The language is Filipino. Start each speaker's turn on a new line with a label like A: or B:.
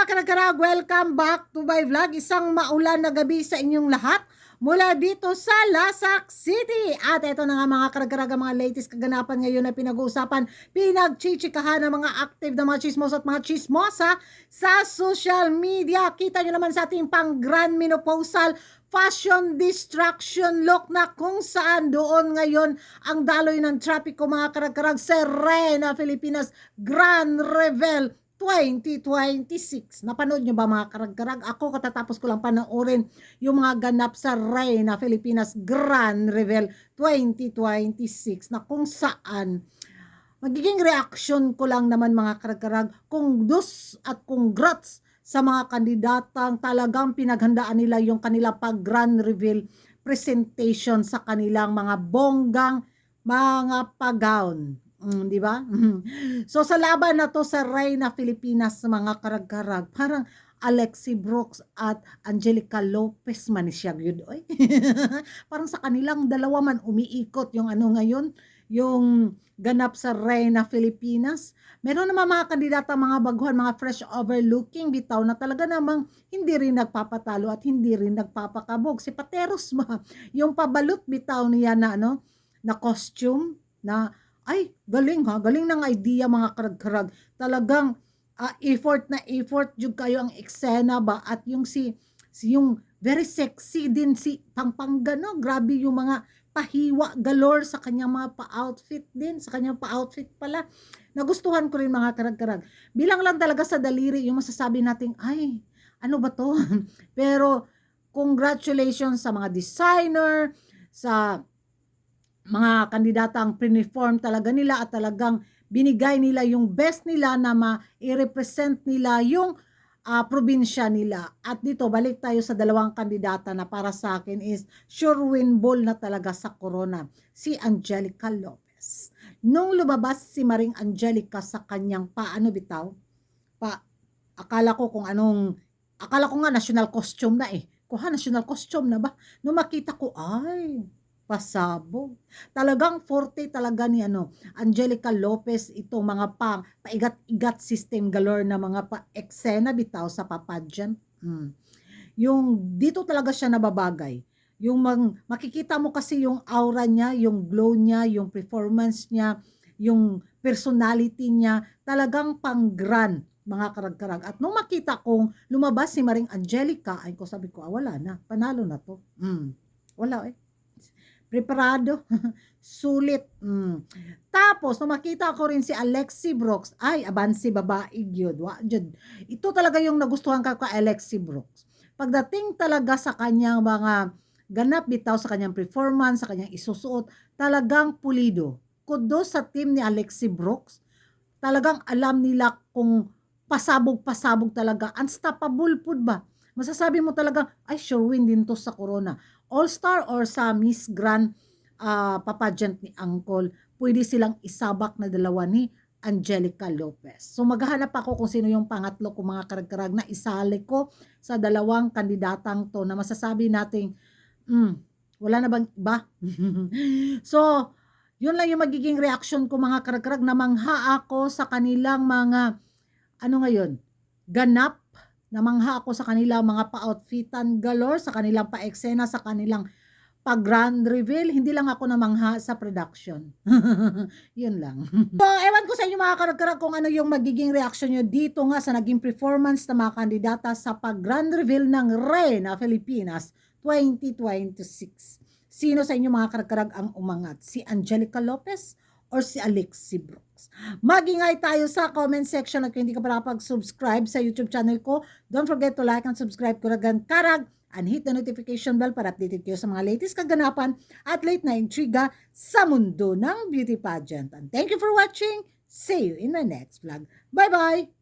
A: karag-karag, welcome back to my vlog. Isang maulan na gabi sa inyong lahat mula dito sa Lasak City. At ito na nga mga karag-karag, mga latest kaganapan ngayon na pinag-uusapan, pinagchichikahan ng mga active na mga chismos at mga chismosa sa social media. Kita nyo naman sa ating pang grand menopausal fashion distraction look na kung saan doon ngayon ang daloy ng trapiko mga karag-karag. Serena Filipinas Grand Reveal 2026. Napanood nyo ba mga karag-karag? Ako katatapos ko lang panoorin yung mga ganap sa Reyna Filipinas Grand Reveal 2026 na kung saan magiging reaction ko lang naman mga karag-karag kung dus at congrats sa mga kandidatang talagang pinaghandaan nila yung kanilang pag-grand reveal presentation sa kanilang mga bonggang mga pag-gown. Di ba? So sa laban na to sa Reyna Filipinas mga karag-karag, parang Alexi Brooks at Angelica Lopez man siya yun. Parang sa kanilang dalawa man umiikot yung ano ngayon, yung ganap sa Reyna Filipinas. Meron naman mga kandidata, mga baguhan, mga fresh overlooking bitaw na talaga namang hindi rin nagpapatalo at hindi rin nagpapakabog. Si Pateros ba? Yung pabalot bitaw niya na ano, na costume na ay, galing ha, galing ng idea mga karag-karag. Talagang effort na effort yung kayo ang eksena ba at yung yung very sexy din si Pangpanga, no? Grabe yung mga pahiwa galore sa kanyang mga pa-outfit din, sa kanyang pa-outfit pala. Nagustuhan ko rin mga karag-karag. Bilang lang talaga sa daliri yung masasabi nating, ay, ano ba to? Pero congratulations sa mga designer, sa mga kandidatang pre-form talaga nila at talagang binigay nila yung best nila na ma-represent nila yung probinsya nila. At dito, balik tayo sa dalawang kandidata na para sa akin is sure win ball na talaga sa Corona. Si Angelica Lopez. Nung lumabas si Maring Angelica sa kanyang paano bitaw, akala ko nga national costume na eh. Kuha, national costume na ba? Nung makita ko, ay, pasabog. Talagang forte talaga ni Angelica Lopez itong mga paigat-igat system galore na mga pa-eksena bitaw sa papadyan. Yung dito talaga siya nababagay. Yung makikita mo kasi yung aura niya, yung glow niya, yung performance niya, yung personality niya, talagang pang-grand mga karag-karag. At nung makita kong lumabas si Maring Angelica, ay ko sabi ko, wala na, panalo na to. Wala eh. Preparado, sulit. Tapos, nung makita ko rin si Alexi Brooks, ay, abansi babae yun. Ito talaga yung nagustuhan ka Alexi Brooks. Pagdating talaga sa kanyang mga ganap bitaw, sa kanyang performance, sa kanyang isusuot, talagang pulido. Kudos sa team ni Alexi Brooks. Talagang alam nila kung pasabog-pasabog talaga. Unstoppable po ba? Masasabi mo talaga, ay, sure win din to sa Corona. All-Star or sa Miss Grand papageant ni Uncle, pwede silang isabak na dalawa ni Angelica Lopez. So maghahanap ako kung sino yung pangatlo kung mga karag-karag na isali ko sa dalawang kandidatang to na masasabi nating wala na bang iba? So, yun lang yung magiging reaction ko mga karag-karag na mangha ako sa kanilang mga ganap. Namangha ako sa kanilang mga pa-outfitan galore, sa kanilang pa-eksena, sa kanilang pag-grand reveal. Hindi lang ako namangha sa production. Yun lang. So, ewan ko sa inyo mga karag-karag kung ano yung magiging reaction nyo dito nga sa naging performance ng mga kandidata sa pag-grand reveal ng Reyna Filipinas 2026. Sino sa inyo mga karag-karag ang umangat? Si Angelica Lopez or si Alexi Brooks? Magingay tayo sa comment section at kung hindi ka pa nakapag-subscribe sa YouTube channel ko, don't forget to like and subscribe Karag and hit the notification bell para updated kayo sa mga latest kaganapan at late na intriga sa mundo ng beauty pageant. And thank you for watching. See you in my next vlog. Bye-bye!